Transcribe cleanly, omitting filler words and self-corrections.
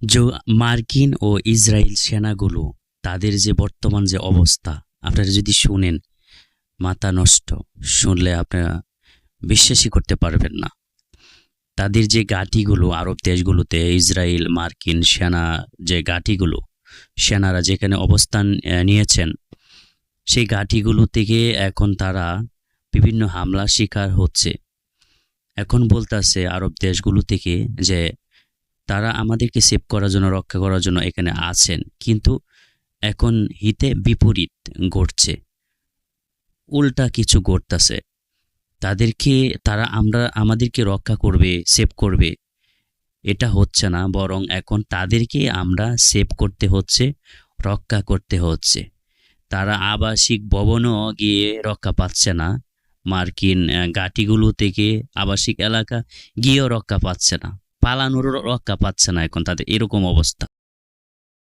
যে মার্কিন ও ইসরায়েল সেনাগুলো তাদের যে বর্তমান যে অবস্থা আপনারা যদি শুনেন মাথা নষ্ট। শুনলে আপনারা বিশ্বাসই করতে পারবেন না। তাদের যে ঘাঁটিগুলো আরব দেশগুলোতে ইসরায়েল মার্কিন সেনা যে ঘাঁটিগুলো সেনারা যেখানে অবস্থান নিয়েছেন সেই ঘাঁটিগুলো থেকে এখন তারা বিভিন্ন হামলার শিকার হচ্ছে। এখন বলতেছে আরব দেশগুলো থেকে যে তারা আমাদেরকে সেভ করার জন্য রক্ষা করার জন্য এখানে আছেন, কিন্তু এখন হিতে বিপরীত ঘটছে, উল্টা কিছু ঘটতেছে। তারা আমাদেরকে রক্ষা করবে, সেভ করবে, এটা হচ্ছে না, বরং এখন তাদেরকে আমরা সেভ করতে হচ্ছে, রক্ষা করতে হচ্ছে। তারা আবাসিক ভবনও গিয়ে রক্ষা পাচ্ছে না, মার্কিন ঘাঁটিগুলো থেকে আবাসিক এলাকা গিয়েও রক্ষা পাচ্ছে না, পালানোরও রক্ষা পাচ্ছে না, এখন তাদের এরকম অবস্থা।